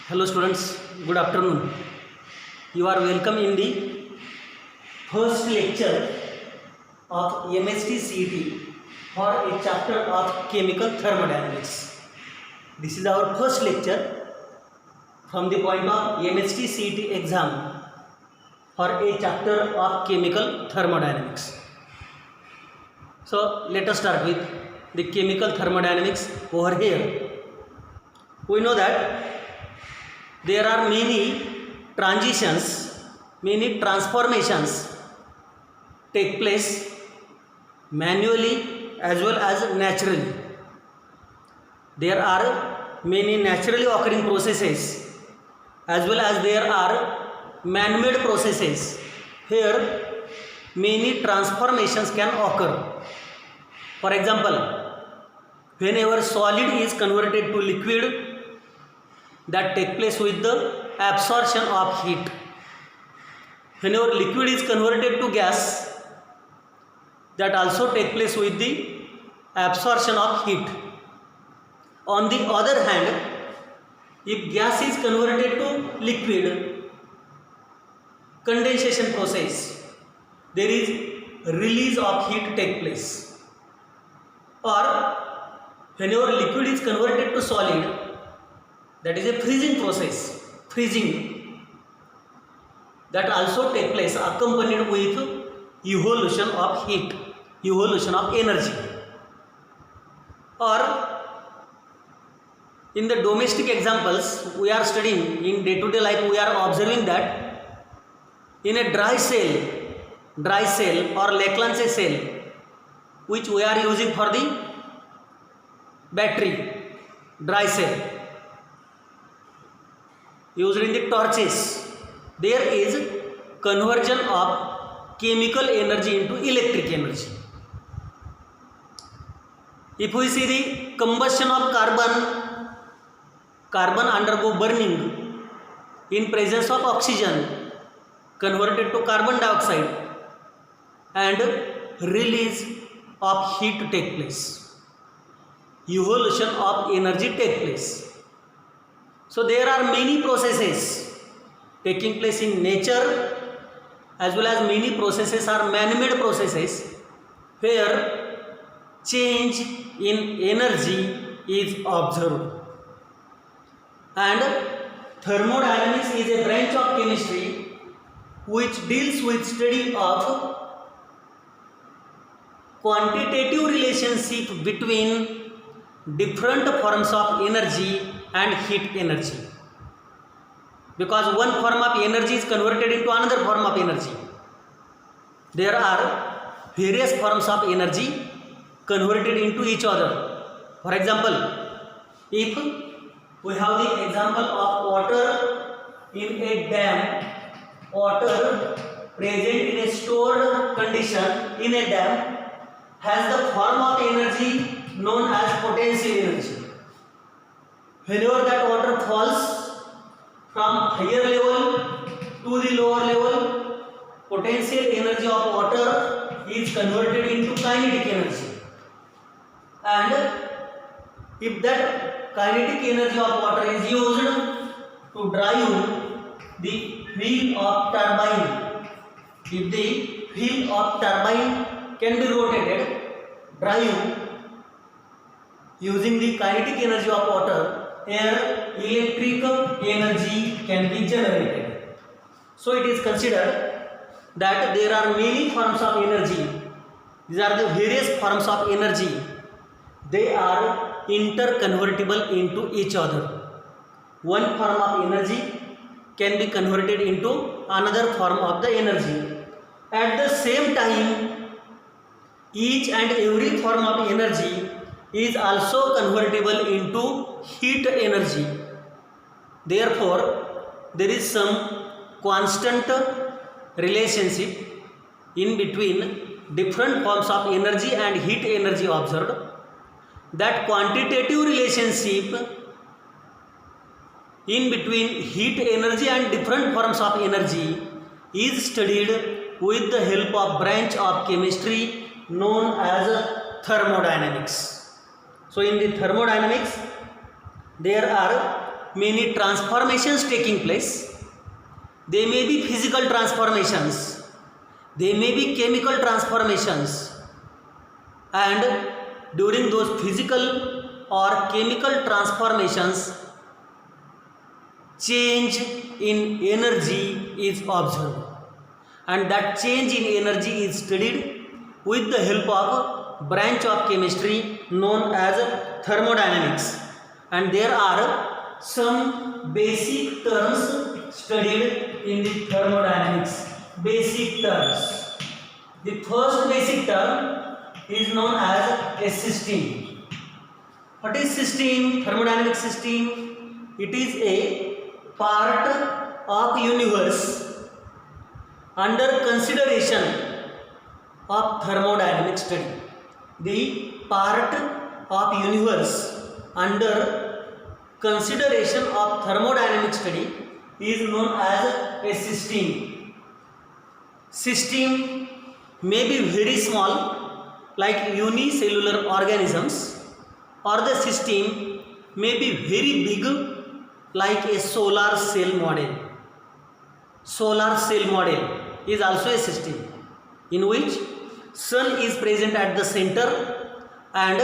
Hello students, good afternoon. You are welcome in the first lecture of MST CET for a chapter of chemical thermodynamics. This is our first lecture from the point of MST CET exam for a chapter of chemical thermodynamics. So let us start with the chemical thermodynamics over here. We know that there are many transitions, many transformations take place manually as well as naturally. There are many naturally occurring processes as well as there are man-made processes. Here many transformations can occur. For example, whenever solid is converted to liquid, that take place with the absorption of heat. Whenever liquid is converted to gas, that also take place with the absorption of heat. On the other hand, if gas is converted to liquid, condensation process, there is release of heat take place. Or whenever liquid is converted to solid, that is a freezing process, freezing, that also take place accompanied with evolution of heat, evolution of energy. Or in the domestic examples we are studying, in day-to-day life we are observing that in a dry cell or Leclanche cell, which we are using for the battery, dry cell, used in the torches, there is conversion of chemical energy into electric energy. If we see the combustion of carbon undergo burning in presence of oxygen, converted to carbon dioxide, and release of heat take place, evolution of energy take place. So there are many processes taking place in nature as well as many processes are man-made processes where change in energy is observed. And thermodynamics is a branch of chemistry which deals with study of quantitative relationship between different forms of energy and heat energy, because one form of energy is converted into another form of energy. There are various forms of energy converted into each other. For example, if we have the example of water in a dam, water present in a stored condition in a dam has the form of energy known as potential energy. Whenever that water falls from higher level to the lower level, potential energy of water is converted into kinetic energy. And if that kinetic energy of water is used to drive the wheel of turbine, if the wheel of turbine can be rotated, drive using the kinetic energy of water, here electric energy can be generated. So it is considered that there are many forms of energy. These are the various forms of energy. They are interconvertible into each other. One form of energy can be converted into another form of the energy. At the same time, each and every form of energy is also convertible into heat energy. Therefore, there is some constant relationship in between different forms of energy and heat energy observed. That quantitative relationship in between heat energy and different forms of energy is studied with the help of branch of chemistry known as thermodynamics. So in the thermodynamics, there are many transformations taking place. They may be physical transformations, they may be chemical transformations, and during those physical or chemical transformations, change in energy is observed, and that change in energy is studied with the help of branch of chemistry known as thermodynamics. And there are some basic terms studied in the thermodynamics. Basic terms. The first basic term is known as a system. What is system? Thermodynamic system. It is a part of universe under consideration of thermodynamic study. The part of universe under consideration of thermodynamic study is known as a system. System may be very small, like unicellular organisms, or the system may be very big, like a solar cell model. Solar cell model is also a system in which sun is present at the center and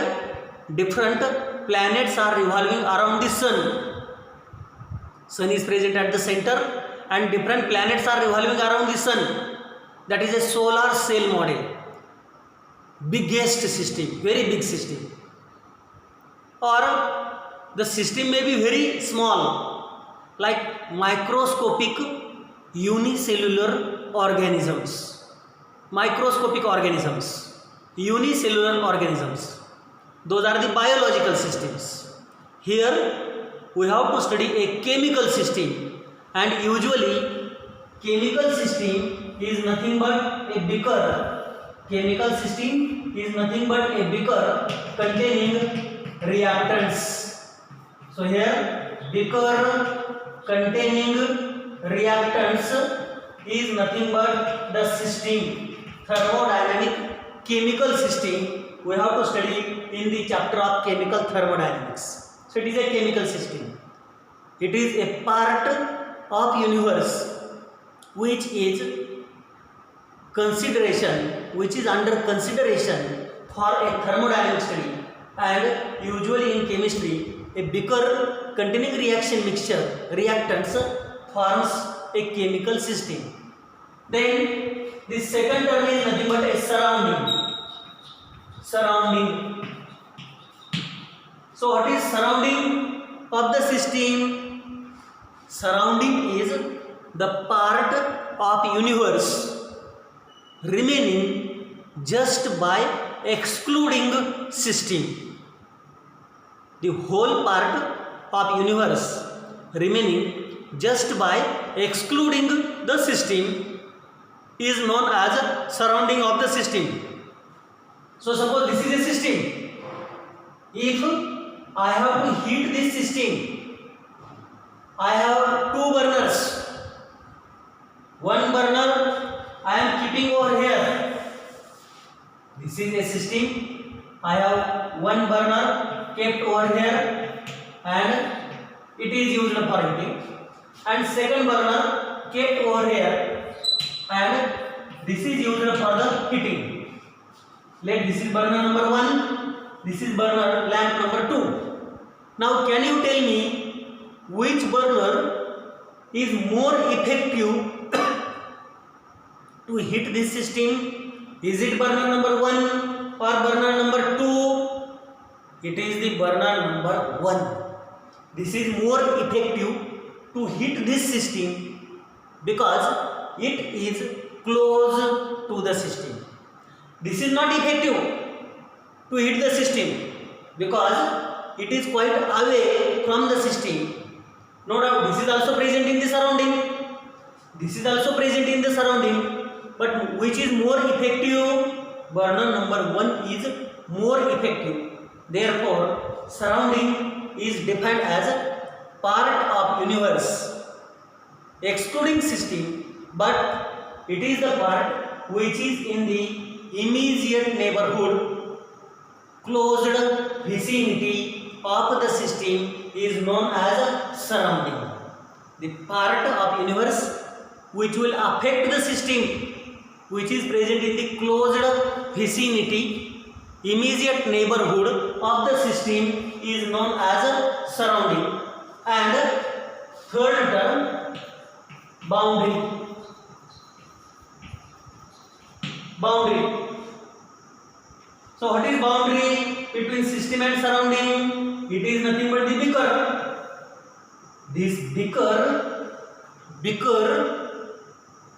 different planets are revolving around the sun. Sun is present at the center and different planets are revolving around the sun. That is a solar cell model. Biggest system, very big system. Or the system may be very small, like microscopic unicellular organisms. Microscopic organisms, unicellular organisms. Those are the biological systems. Here we have to study a chemical system, and usually chemical system is nothing but a beaker. Chemical system is nothing but a beaker containing reactants. So here beaker containing reactants is nothing but the system. Thermodynamic chemical system we have to study in the chapter of chemical thermodynamics. So it is a chemical system. It is a part of universe which is under consideration for a thermodynamic study, and usually in chemistry a beaker containing reactants forms a chemical system. Then the second term is nothing but a surrounding. So what is surrounding of the system? Surrounding is the part of universe remaining just by excluding system. The whole part of universe remaining just by excluding the system is known as surrounding of the system. So suppose this is a system. If I have to heat this system, I have two burners. One burner I am keeping over here. This is a system. I have one burner kept over here and it is used for heating, and second burner kept over here and this is used for the heating. Let this is burner number 1, this is burner lamp number 2. Now can you tell me which burner is more effective to heat this system? Is it burner number 1 or burner number 2? It is the burner number 1. This is more effective to heat this system because it is close to the system. This is not effective to heat the system because it is quite away from the system. No doubt this is also present in the surrounding. This is also present in the surrounding. But which is more effective? Burner number 1 is more effective. Therefore, surrounding is defined as part of universe excluding system, but it is the part which is in the immediate neighborhood, closed vicinity of the system is known as surrounding. The part of universe which will affect the system which is present in the closed vicinity, immediate neighborhood of the system is known as surrounding. And third term, boundary. Boundary. So what is boundary between system and surrounding? It is nothing but the beaker. This beaker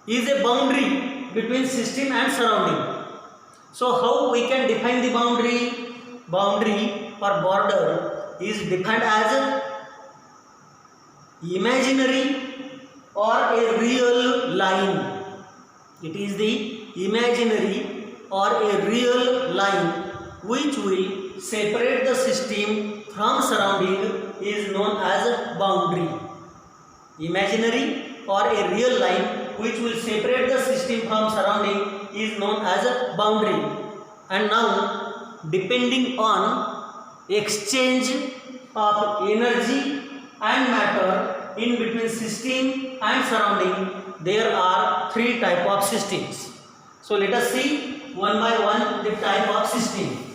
is a boundary between system and surrounding. So how we can define the boundary? Boundary or border is defined as imaginary or a real line. It is the imaginary or a real line which will separate the system from surrounding is known as boundary. Imaginary or a real line which will separate the system from surrounding is known as a boundary. And now, depending on exchange of energy and matter in between system and surrounding, there are three types of systems. So let us see one by one the type of system.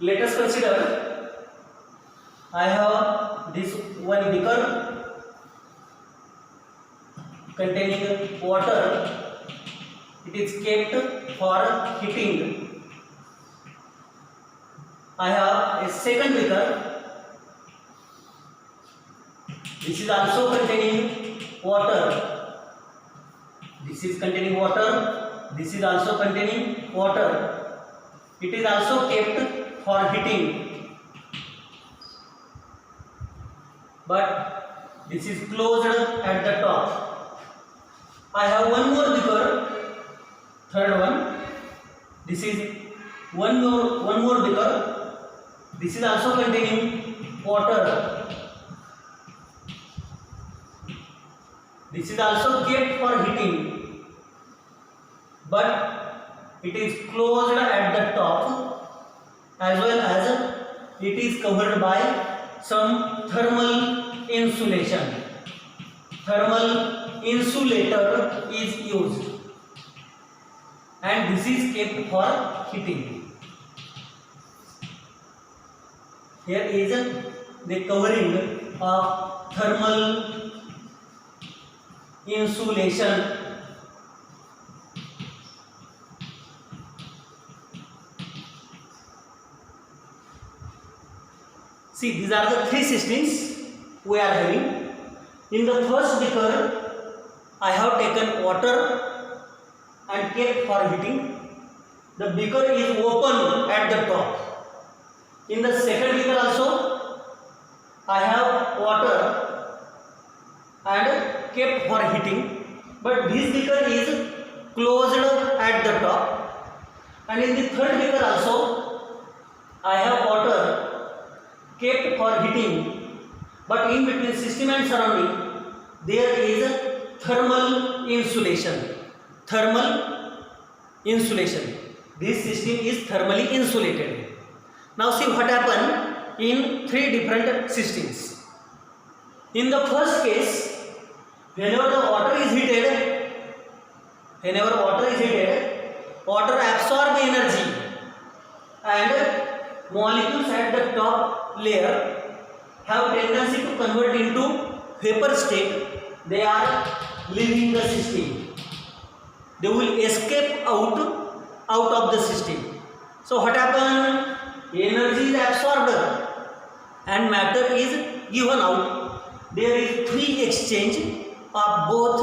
Let us consider, I have this one beaker containing water. It is kept for heating. I have a second beaker. This is also containing water. This is containing water. This is also containing water. It is also kept for heating, but this is closed at the top. I have one more beaker, third one. This is one more beaker. This is also containing water. This is also kept for heating, but it is closed at the top, as well as it is covered by some thermal insulation. Thermal insulator is used, and this is kept for heating. Here is the covering of thermal insulation. See, these are the three systems we are having. In the first beaker, I have taken water and kept for heating. The beaker is open at the top. In the second beaker also, I have water and kept for heating, but this beaker is closed at the top. And in the third beaker also, I have water kept for heating, but in between system and surrounding there is thermal insulation. Thermal insulation. This system is thermally insulated. Now see what happened in three different systems. In the first case, whenever the water is heated, water absorbs energy, and molecules at the top layer have tendency to convert into vapor state. They are leaving the system. They will escape out of the system. So what happened? Energy is absorbed and matter is given out. There is free exchange of both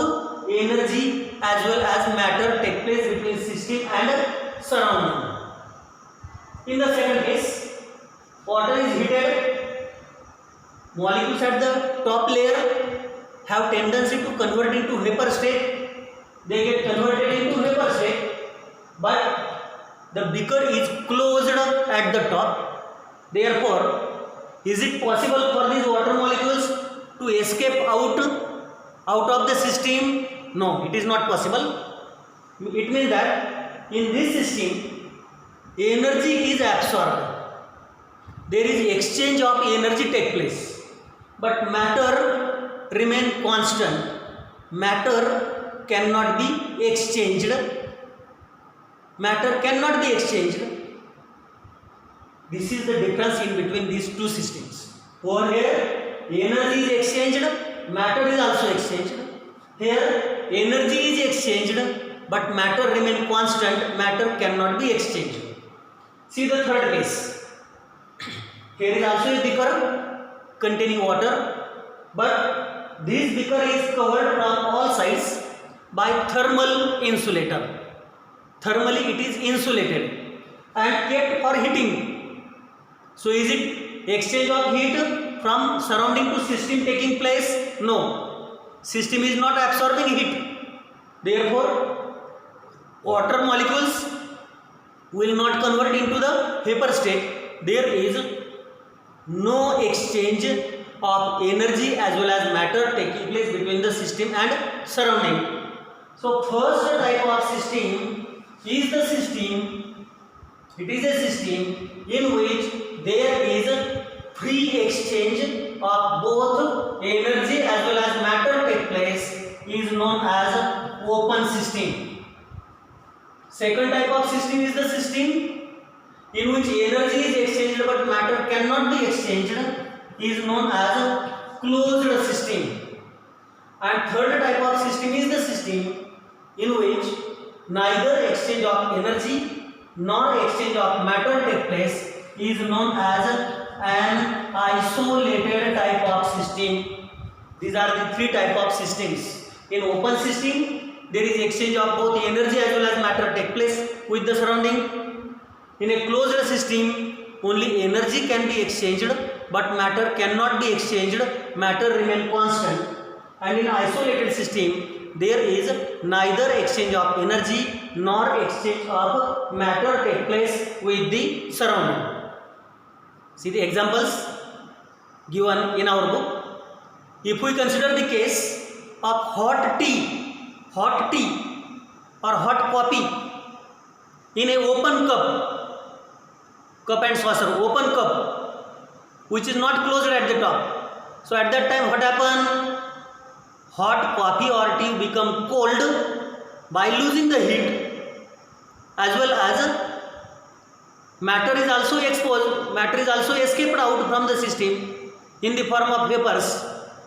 energy as well as matter take place between system and surrounding. In the second case, water is heated, molecules at the top layer have tendency to convert into vapor state. They get converted into vapor state, but the beaker is closed at the top. Therefore, is it possible for these water molecules to escape out of the system? No, it is not possible. It means that in this system energy is absorbed, there is exchange of energy take place, but matter remain constant. Matter cannot be exchanged. Matter cannot be exchanged. This is the difference in between these two systems. Over here energy is exchanged, matter is also exchanged. Here energy is exchanged but matter remain constant. Matter cannot be exchanged. See the third case. Here is also a beaker containing water, but this beaker is covered from all sides by thermal insulator. Thermally it is insulated and kept for heating. So is it exchange of heat from surrounding to system taking place? No. System is not absorbing heat. Therefore water molecules will not convert into the vapor state. There is no exchange of energy as well as matter taking place between the system and surrounding. So first type of system is the system, it is a system in which there is a free exchange of both energy as well as matter take place, is known as open system. Second type of system is the system in which energy is exchanged but matter cannot be exchanged, is known as closed system. And third type of system is the system in which neither exchange of energy nor exchange of matter take place, is known as an isolated type of system. These are the three type of systems. In open system there is exchange of both energy as well as matter take place with the surrounding. In a closed system only energy can be exchanged but matter cannot be exchanged, matter remain constant. And in isolated system there is neither exchange of energy nor exchange of matter take place with the surrounding. See the examples given in our book. If we consider the case of hot tea or hot coffee in a open cup and saucer, open cup which is not closed at the top. So at that time what happen? Hot coffee or tea become cold by losing the heat, as well as matter is also exposed, matter is also escaped out from the system in the form of vapors.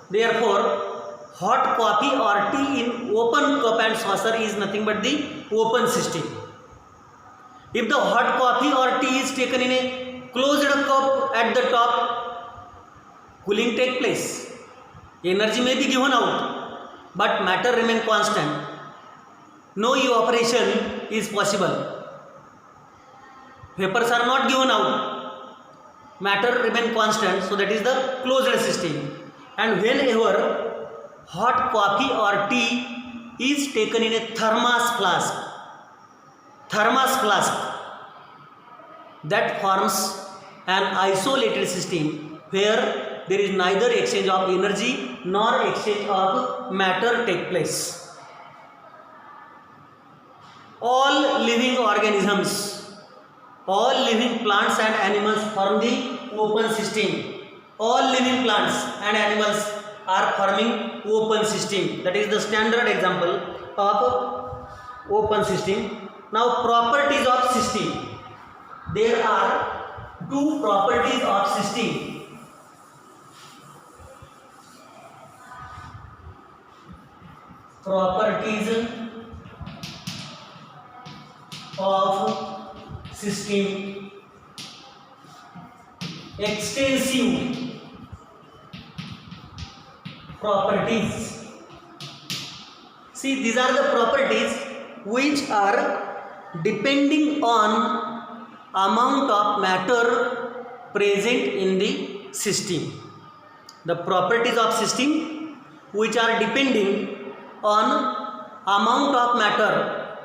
Therefore hot coffee or tea in open cup and saucer is nothing but the open system. If the hot coffee or tea is taken in a closed cup at the top, cooling take place, energy may be given out but matter remain constant, no evaporation is possible, vapors are not given out, matter remain constant. So that is the closed system. And whenever hot coffee or tea is taken in a thermos flask, that forms an isolated system where there is neither exchange of energy nor exchange of matter take place. All living organisms, all living plants and animals form the open system. All living plants and animals are forming open system. That is the standard example of open system. Now properties of system. There are two properties of system. Properties of system. Extensive properties. See, these are the properties which are depending on amount of matter present in the system. The properties of system which are depending on amount of matter,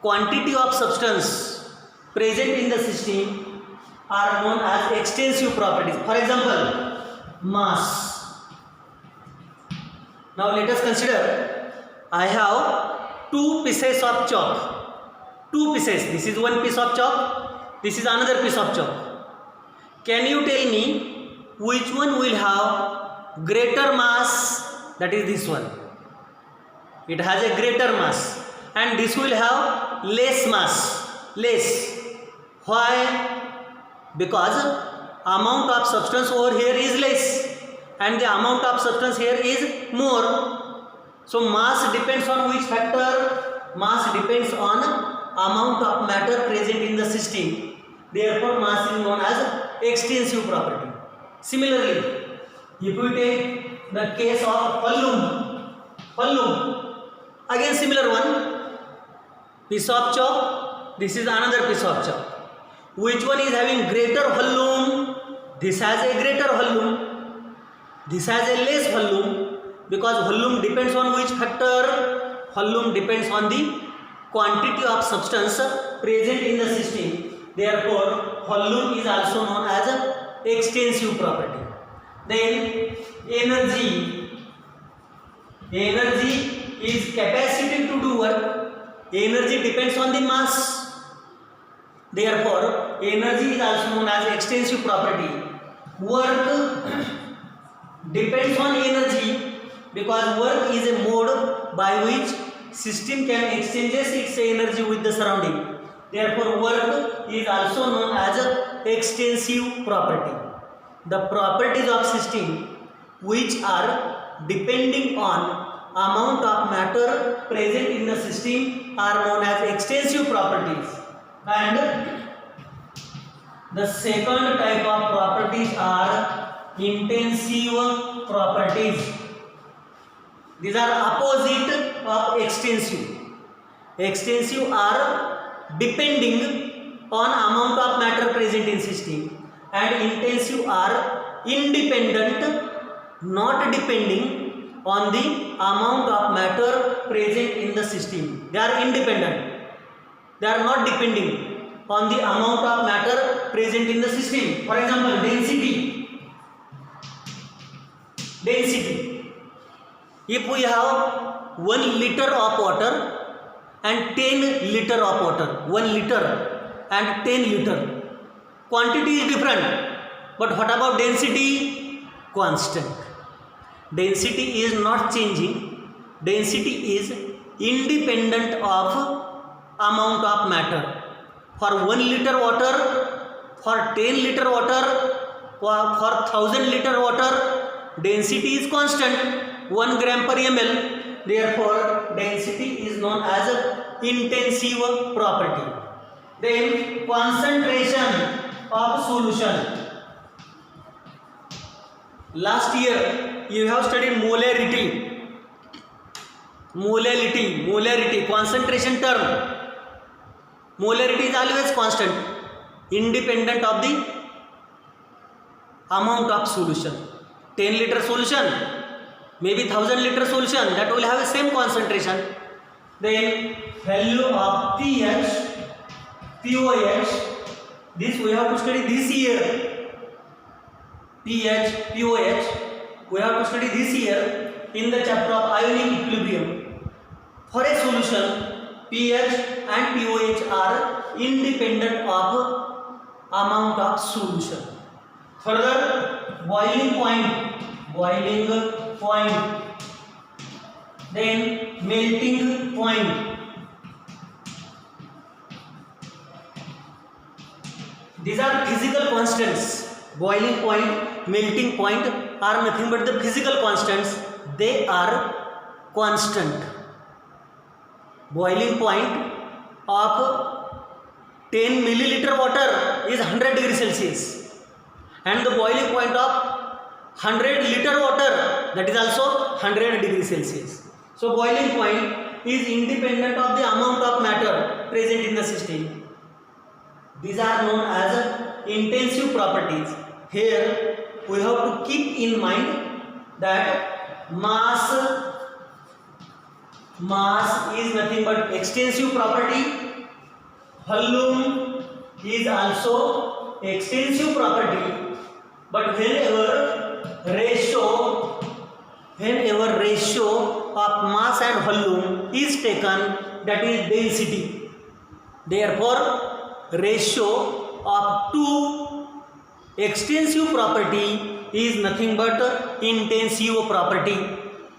quantity of substance present in the system are known as extensive properties. For example, mass. Now let us consider, I have two pieces of chalk. Two pieces. This is one piece of chalk. This is another piece of chalk. Can you tell me which one will have greater mass? That is this one. It has a greater mass. And this will have less mass. Less. Why? Because amount of substance over here is less and the amount of substance here is more. So mass depends on which factor? Mass depends on amount of matter present in the system. Therefore mass is known as extensive property. Similarly, if we take the case of Hallum, again similar one, piece of chalk, this is another piece of chalk. Which one is having greater Hallum? This has a greater Hallum, this has a less Hallum, because Hallum depends on which factor? Hallum depends on the quantity of substance present in the system. Therefore Hallum is also known as extensive property. Then energy is capacity to do work. Energy depends on the mass. Therefore energy is also known as extensive property. Work depends on energy because work is a mode by which system can exchanges its energy with the surrounding. Therefore work is also known as extensive property. The properties of system which are depending on amount of matter present in the system are known as extensive properties. And the second type of properties are intensive properties. These are opposite of extensive. Extensive are depending on amount of matter present in system, and intensive are independent, not depending on the amount of matter present in the system. They are independent. They are not depending on the amount of matter present in the system. For example, density. If we have 1 liter of water and 10 liter of water, 1 liter and 10 liter, quantity is different, but what about density? Constant. Density is not changing. Density is independent of amount of matter. For 1 liter water, for 10 liter water, for 1000 liter water, density is constant, 1 gram per ml. Therefore density is known as intensive property. Then concentration of solution. Last year you have studied molarity, concentration term. Molarity is always constant, independent of the amount of solution. 10 liter solution, maybe 1000 liter solution, that will have the same concentration. Then value of pH, pOH, this we have to study this year. pH, pOH, we have to study this year in the chapter of ionic equilibrium. For a solution, pH and pOH are independent of amount of solution. Further, boiling point, then melting point. These are physical constants. Boiling point, melting point are nothing but the physical constants. They are constant. Boiling point of 10 milliliter water is 100 degrees Celsius, and the boiling point of 100 liter water, that is also 100 degrees Celsius. So boiling point is independent of the amount of matter present in the system. These are known as intensive properties. Here we have to keep in mind that mass is nothing but extensive property. Hallum is also extensive property, but whenever ratio whenever ratio of mass and volume is taken, that is density. Therefore ratio of two extensive property is nothing but intensive property.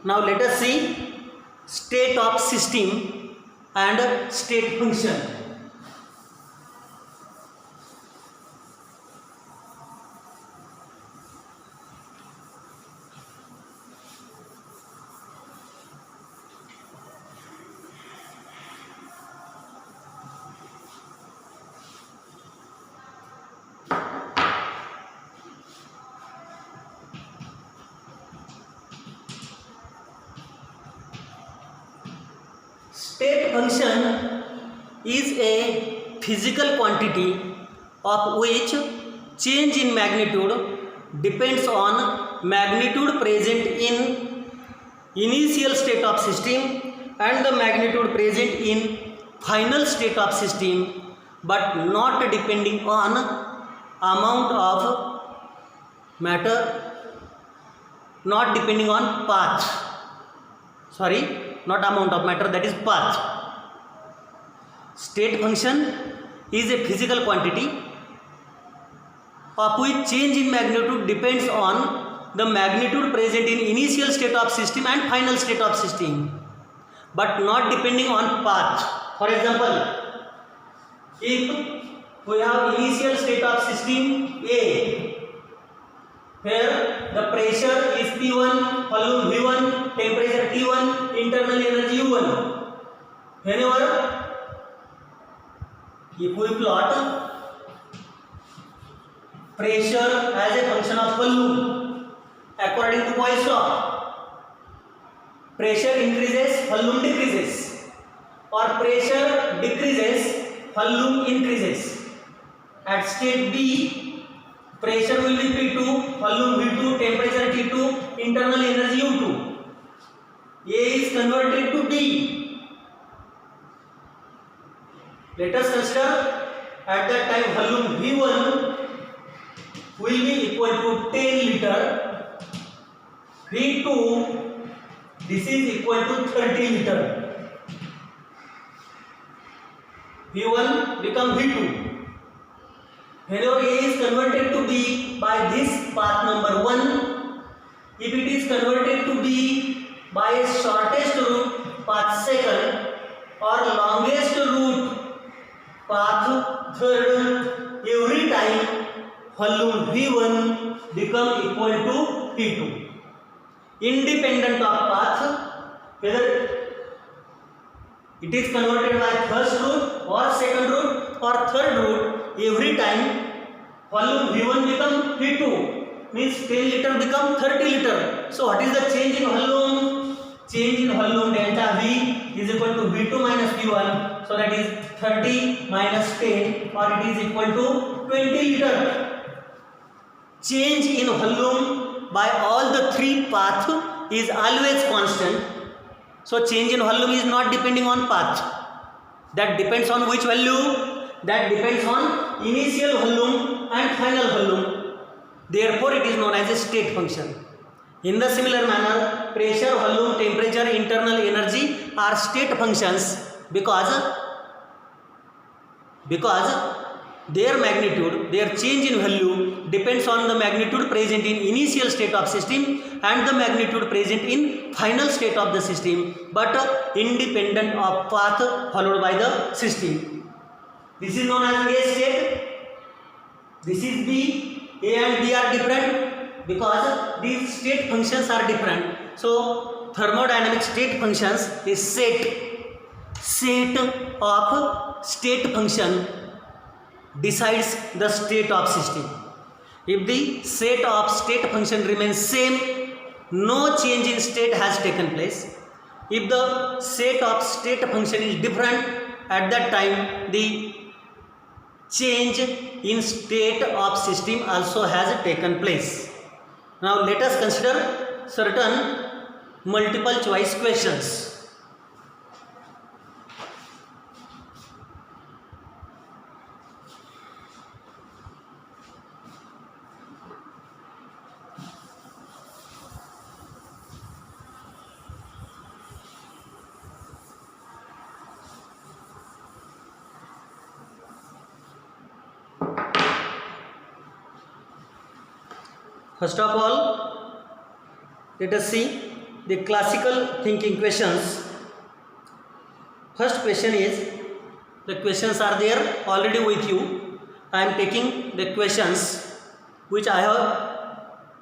Now let us see state of system and state function. State function is a physical quantity of which change in magnitude depends on magnitude present in initial state of system and the magnitude present in final state of system, but not depending on amount of matter, not depending on path, sorry, not amount of matter, that is path. State function is a physical quantity of which change in magnitude depends on the magnitude present in initial state of system and final state of system, but not depending on path. For example, if we have initial state of system A, where the pressure is P1, volume V1, temperature T1, internal energy U1. Whenever if we plot pressure as a function of volume according to Poisson, pressure increases, volume decreases, or pressure decreases, volume increases. At state B, pressure will be P2, volume V2, temperature T2, internal energy U2. A is converted to B. Let us consider at that time volume V1 will be equal to 10 liter, V2 this is equal to 30 liter. V1 become V2. Whenever A is converted to B by this path number 1, if it is converted to B by a shortest route path 2nd or longest route path 3rd, every time volume V1 become equal to P2. Independent of path, whether it is converted by first route or 2nd route or 3rd route, every time volume V1 become V2, means 10 liter become 30 liter. So what is the change in volume? Change in volume delta V is equal to V2 minus V1. So that is 30 minus 10, or it is equal to 20 liter. Change in volume by all the three paths is always constant. So change in volume is not depending on path. That depends on which value? That depends on initial volume and final volume. Therefore it is known as a state function. In the similar manner, pressure, volume, temperature, internal energy are state functions because their magnitude, their change in value depends on the magnitude present in initial state of system and the magnitude present in final state of the system, but independent of path followed by the system. This is known as A state. This is B. A and B are different because these state functions are different. So thermodynamic state functions is set of state function decides the state of system. If the set of state function remains same, no change in state has taken place. If the set of state function is different, at that time the change in state of system also has taken place. Now let us consider certain multiple choice questions. First of all, let us see the classical thinking questions. First question is, the questions are there already with you. I am taking the questions which I have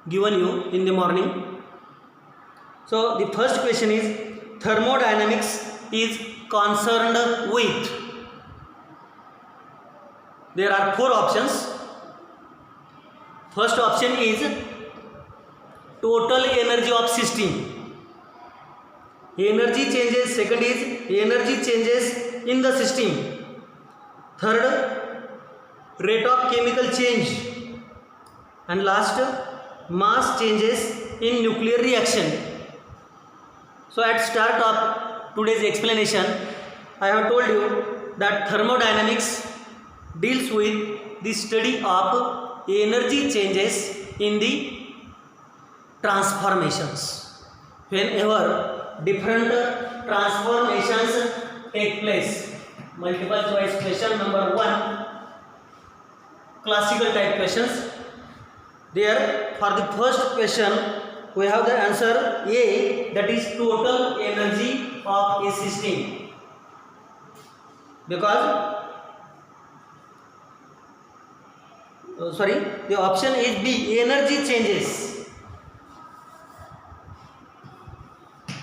given you in the morning. So the first question is, thermodynamics is concerned with. There are 4 options. First option is total energy of system. Energy changes. Second is energy changes in the system. Third, rate of chemical change. And last, mass changes in nuclear reaction. So at start of today's explanation, I have told you that thermodynamics deals with the study of energy changes in the transformations. Whenever different transformations take place. Multiple choice question number 1, classical type questions. There, for the first question, we have the answer A, that is total energy of a system. Because the option is B, energy changes.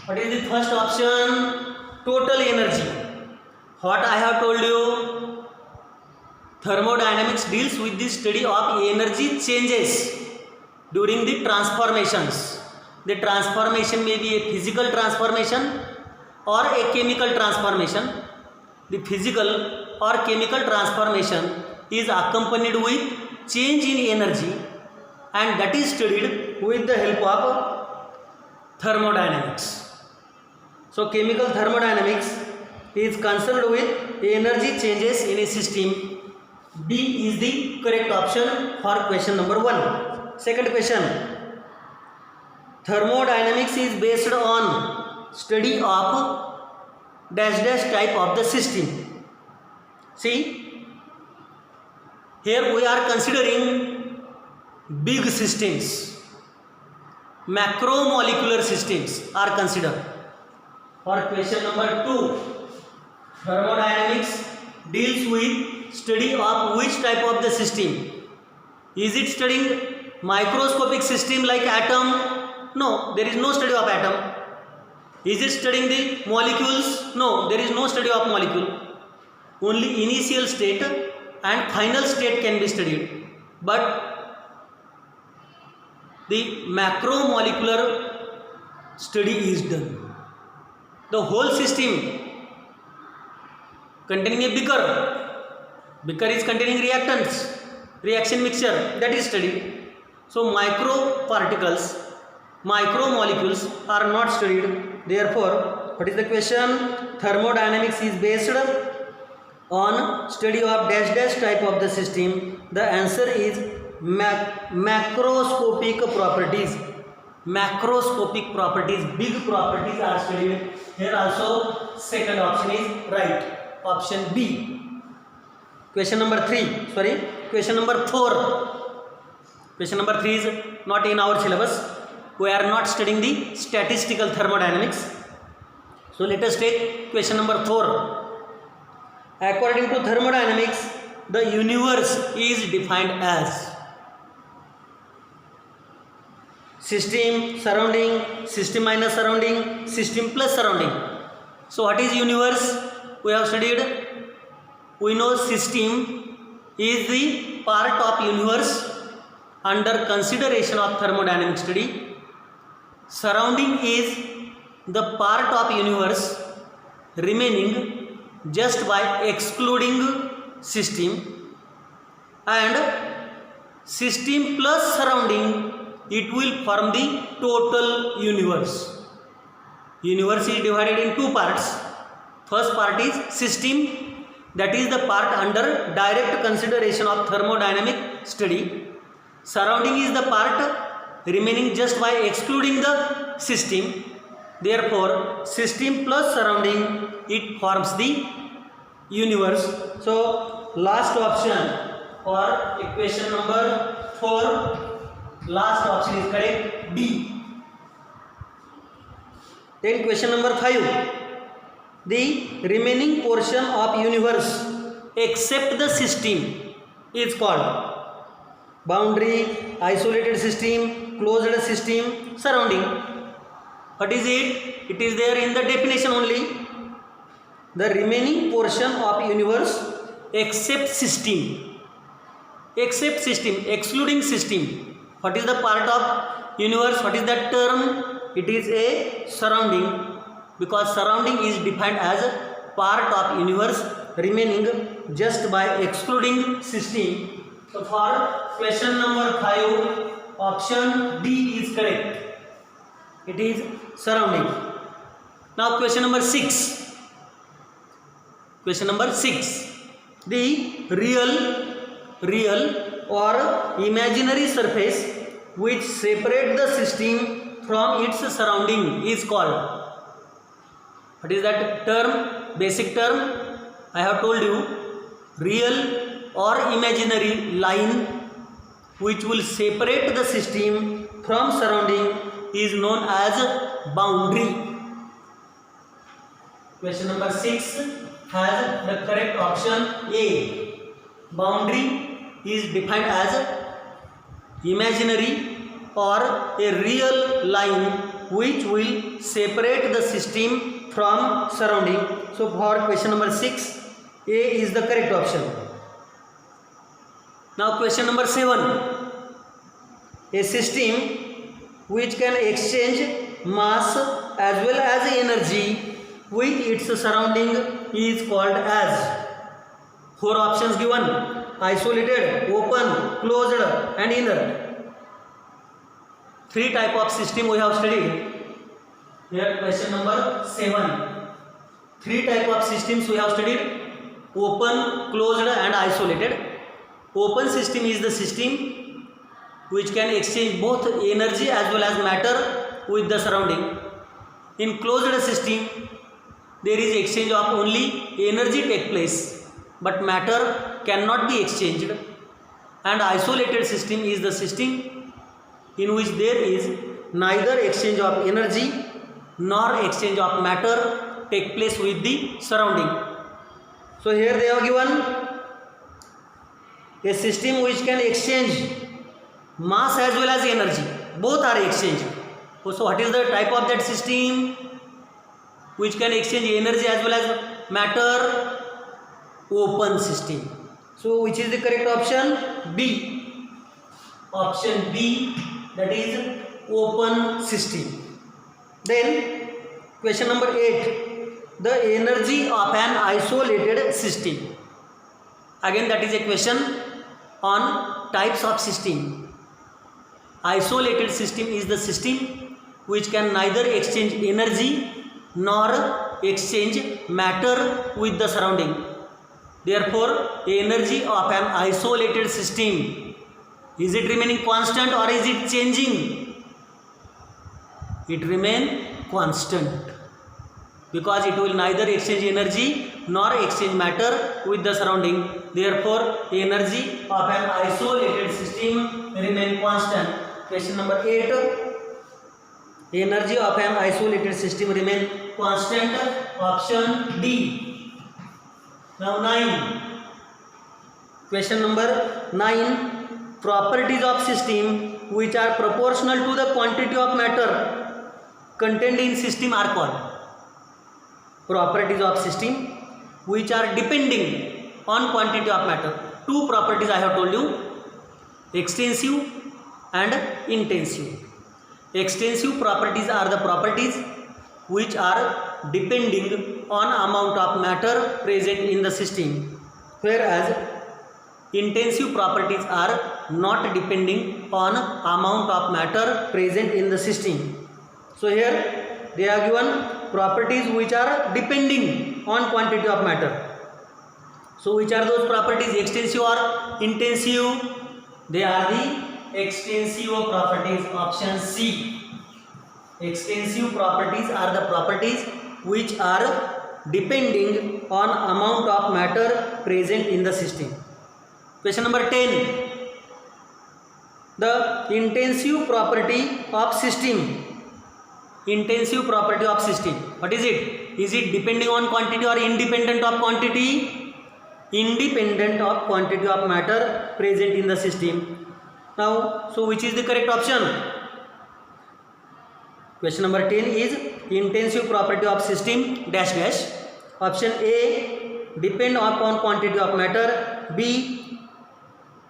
What is the first option? Total energy. What I have told you, thermodynamics deals with the study of energy changes during the transformations. The transformation may be a physical transformation or a chemical transformation. The physical or chemical transformation is accompanied with change in energy, and that is studied with the help of thermodynamics. So chemical thermodynamics is concerned with energy changes in a system. B is the correct option for question number 1. Second question, thermodynamics is based on study of dash dash type of the system. See, here we are considering big systems. Macromolecular systems are considered. For question number 2, thermodynamics deals with study of which type of the system. Is it studying microscopic system like atom? No, there is no study of atom. Is it studying the molecules? No, there is no study of molecule. Only initial state and final state can be studied. But the macromolecular study is done. The whole system containing a beaker is containing reactants, reaction mixture, that is studied. So microparticles, micromolecules are not studied. Therefore, what is the question? Thermodynamics is based on study of dash dash type of the system. The answer is macroscopic properties. Macroscopic properties, big properties are studied. Here also second option is right. Option B. Question number 4. Question number 3 is not in our syllabus. We are not studying the statistical thermodynamics. So let us take question number 4. According to thermodynamics, the universe is defined as system, surrounding, system minus surrounding, system plus surrounding. So what is universe? We have studied. We know system is the part of universe under consideration of thermodynamic study. Surrounding is the part of universe remaining just by excluding system, and system plus surrounding, it will form the total universe. Universe is divided in 2 parts. First part is system, that is the part under direct consideration of thermodynamic study. Surrounding is the part remaining just by excluding the system. Therefore, system plus surrounding, it forms the universe. So, last option for equation number 4, Last option is correct, D. Then question number 5. The remaining portion of universe except the system is called boundary, isolated system, closed system, surrounding. What is it? It is there in the definition only. The remaining portion of universe except system. Except system, excluding system. What is the part of universe? What is that term? It is a surrounding, because surrounding is defined as part of universe remaining just by excluding system. So for question number 5, option D is correct. It is surrounding. Now question number 6. Question number 6. The real or imaginary surface which separate the system from its surrounding is called. What is that term? Basic term I have told you. Real or imaginary line which will separate the system from surrounding is known as boundary. Question number 6 has the correct option A. Boundary is defined as imaginary or a real line which will separate the system from surrounding. So for question number 6, A is the correct option. Now question number 7. A system which can exchange mass as well as energy with its surrounding is called as. 4 options given: isolated, open, closed and inert. 3 type of system we have studied. Here question number 7. 3 type of systems we have studied: open, closed and isolated. Open system is the system which can exchange both energy as well as matter with the surrounding. In closed system, there is exchange of only energy take place, but matter cannot be exchanged. And isolated system is the system in which there is neither exchange of energy nor exchange of matter take place with the surrounding. So here they have given a system which can exchange mass as well as energy. Both are exchanged. So what is the type of that system which can exchange energy as well as matter? Open system. So which is the correct option? B. Option B, that is open system. Then question number 8. The energy of an isolated system. Again that is a question on types of system. Isolated system is the system which can neither exchange energy nor exchange matter with the surrounding. Therefore, energy of an isolated system, is it remaining constant or is it changing? It remains constant, because it will neither exchange energy nor exchange matter with the surrounding. Therefore, energy of an isolated system remains constant. Question number 8. Energy of an isolated system remains constant. Option D. Now 9. Question number 9. Properties of system which are proportional to the quantity of matter contained in system are called. Properties of system which are depending on quantity of matter. 2 properties I have told you: extensive and intensive. Extensive properties are the properties which are depending on amount of matter present in the system, whereas intensive properties are not depending on amount of matter present in the system. So here they are given properties which are depending on quantity of matter. So which are those properties, extensive or intensive? They are the extensive properties. Option C. Extensive properties are the properties which are depending on amount of matter present in the system. Question number 10. The intensive property of system. Intensive property of system. What is it? Is it depending on quantity or independent of quantity? Independent of quantity of matter present in the system. Now, so which is the correct option? Question number 10 is intensive property of system dash dash. Option A, depend upon quantity of matter. B,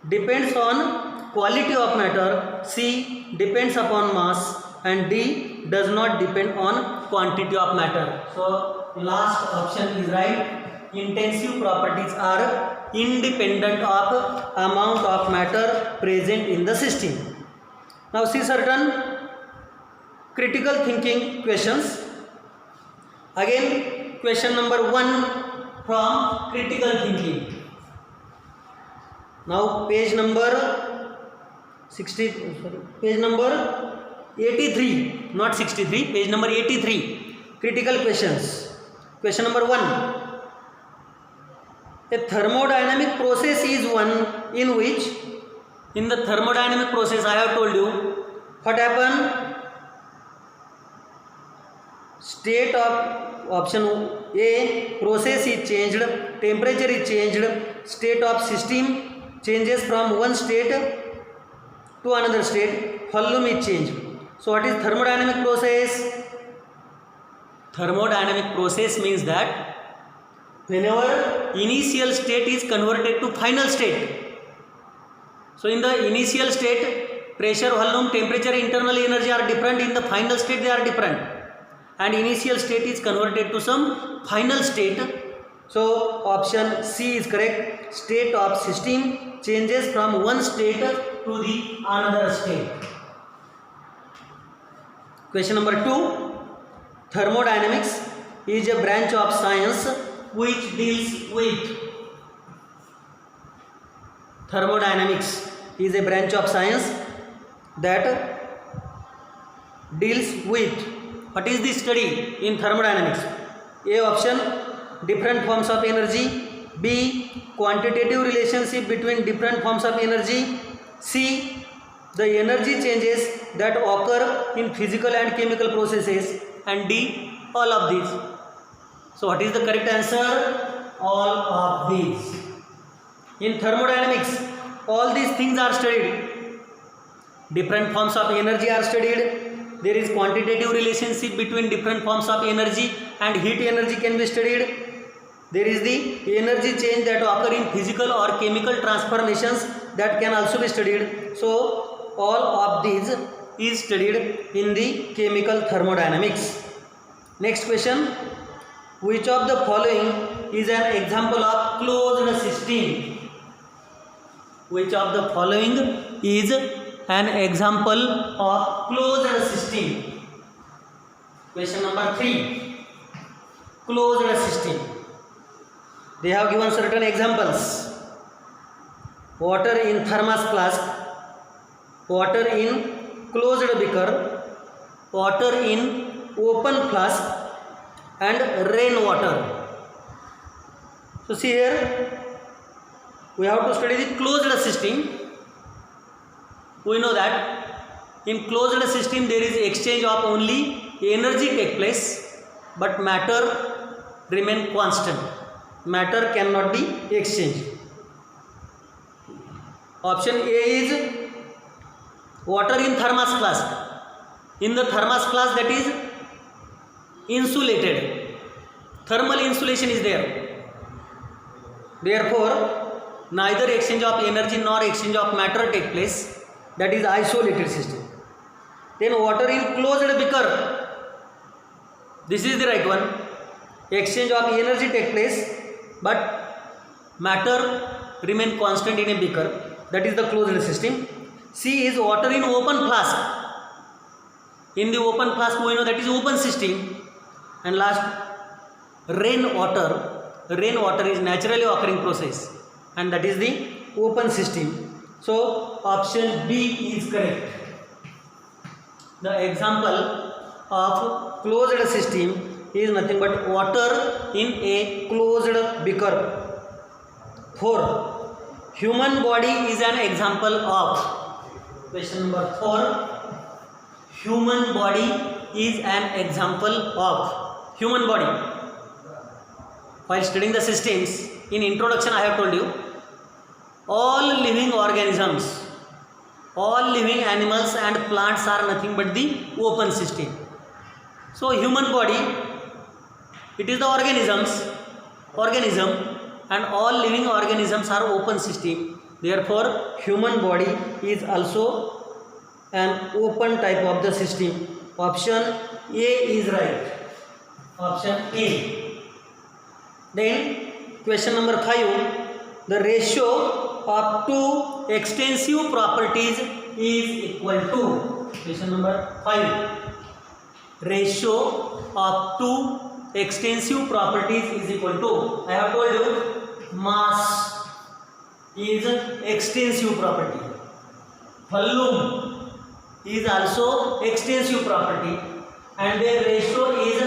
depends on quality of matter. C, depends upon mass. And D, does not depend on quantity of matter. So last option is right. Intensive properties are independent of amount of matter present in the system. Now see certain critical thinking questions. Again, question number 1 from critical thinking. Now page number 83, not 63, page number 83. Critical questions. Question number 1. A thermodynamic process is one in which, in the thermodynamic process I have told you, what happened? State of option A, process is changed, temperature is changed, state of system changes from one state to another state, volume is changed. So what is thermodynamic process? Thermodynamic process means that whenever initial state is converted to final state. So in the initial state, pressure, volume, temperature, internal energy are different. In the final state they are different. And initial state is converted to some final state. So option C is correct. State of system changes from one state to the another state. Question number 2. Thermodynamics is a branch of science which deals with. Thermodynamics is a branch of science that deals with. What is the study in thermodynamics? A option, different forms of energy. B, quantitative relationship between different forms of energy. C, the energy changes that occur in physical and chemical processes. And D, all of these. So what is the correct answer? All of these. In thermodynamics, all these things are studied. Different forms of energy are studied. There is quantitative relationship between different forms of energy, and heat energy can be studied. There is the energy change that occur in physical or chemical transformations that can also be studied. So all of these is studied in the chemical thermodynamics. Next question. Which of the following is an example of closed system? Which of the following is an example of closed system? Question number 3. Closed system. They have given certain examples. Water in thermos flask, water in closed beaker, water in open flask, and rainwater. So see here, we have to study the closed system. We know that in closed system there is exchange of only energy take place, but matter remain constant. Matter cannot be exchanged. Option A is water in thermos flask. In the thermos flask, that is insulated. Thermal insulation is there. Therefore, neither exchange of energy nor exchange of matter take place. That is isolated system. Then water in closed beaker. This is the right one. Exchange of energy take place, but matter remain constant in a beaker. That is the closed system. C is water in open flask. In the open flask, we know that is open system. And last, rainwater. Rainwater is naturally occurring process, and that is the open system. So option B is correct. The example of closed system is nothing but water in a closed beaker. 4. Human body is an example of. Question number 4. Human body is an example of human body. While studying the systems, in introduction I have told you, all living organisms, all living animals and plants are nothing but the open system. So human body, it is the organism, and all living organisms are open system. Therefore human body is also an open type of the system. Option A is right. Option A. Then question number 5. The ratio of two extensive properties is equal to. Question number 5. Ratio of two extensive properties is equal to. I have told you mass is extensive property. Volume is also extensive property, and their ratio is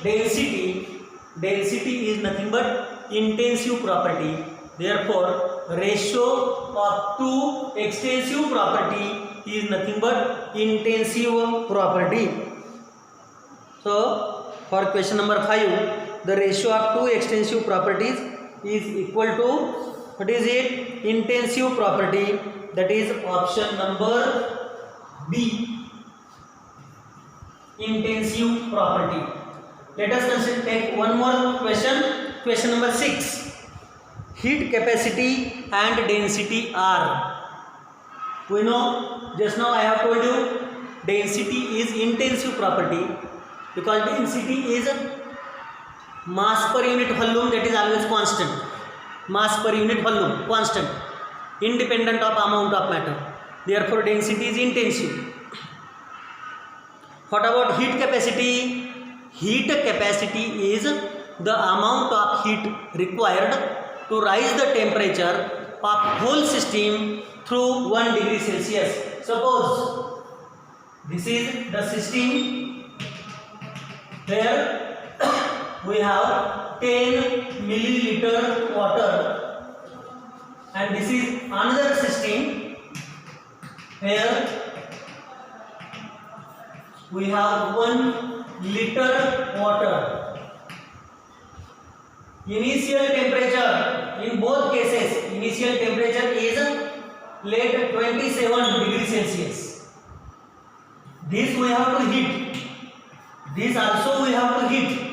density. Density is nothing but intensive property. Therefore ratio of two extensive property is nothing but intensive property. So for question number 5, the ratio of two extensive properties is equal to, what is it? Intensive property. That is option number B, intensive property. Let us take one more question. Question number 6. Heat capacity and density are. We know, just now I have told you, density is intensive property, because density is mass per unit volume, that is always constant. Mass per unit volume constant, independent of amount of matter. Therefore density is intensive. What about heat capacity? Heat capacity is the amount of heat required to rise the temperature of whole system through 1 degree Celsius. Suppose this is the system where we have 10 milliliter water, and this is another system where we have 1 liter water. Initial temperature in both cases, initial temperature is let 27 degree Celsius. This we have to heat. This also we have to heat.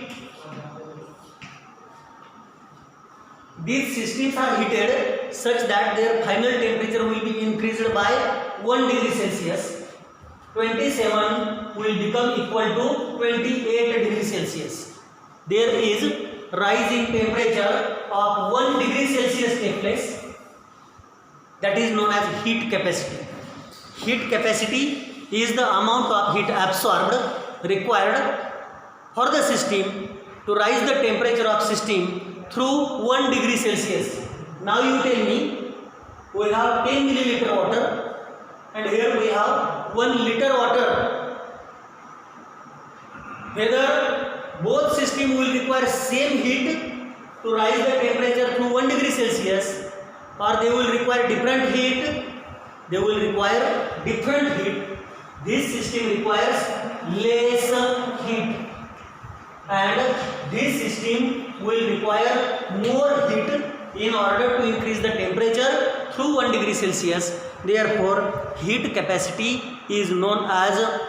These systems are heated such that their final temperature will be increased by 1 degree Celsius. 27 will become equal to 28 degree Celsius. There is rise in temperature of 1 degree Celsius take place. That is known as heat capacity. Heat capacity is the amount of heat absorbed required for the system to rise the temperature of system through 1 degree Celsius. Now you tell me, we have 10 milliliter water and here we have 1 liter water. Whether both system will require same heat to rise the temperature through 1 degree Celsius, or they will require different heat, they will require different heat. This system requires less heat, and this system will require more heat in order to increase the temperature through 1 degree Celsius. Therefore heat capacity is known as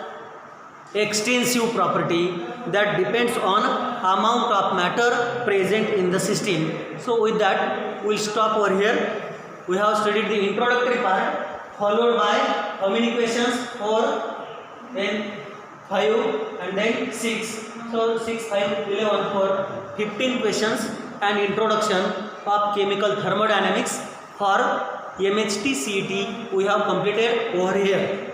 extensive property that depends on amount of matter present in the system. So with that we will stop over here. We have studied the introductory part, followed by how many questions? 4, then 5, and then 6. So 6, 5, 11, 4, 15 questions and introduction of chemical thermodynamics for MHT CET we have completed over here.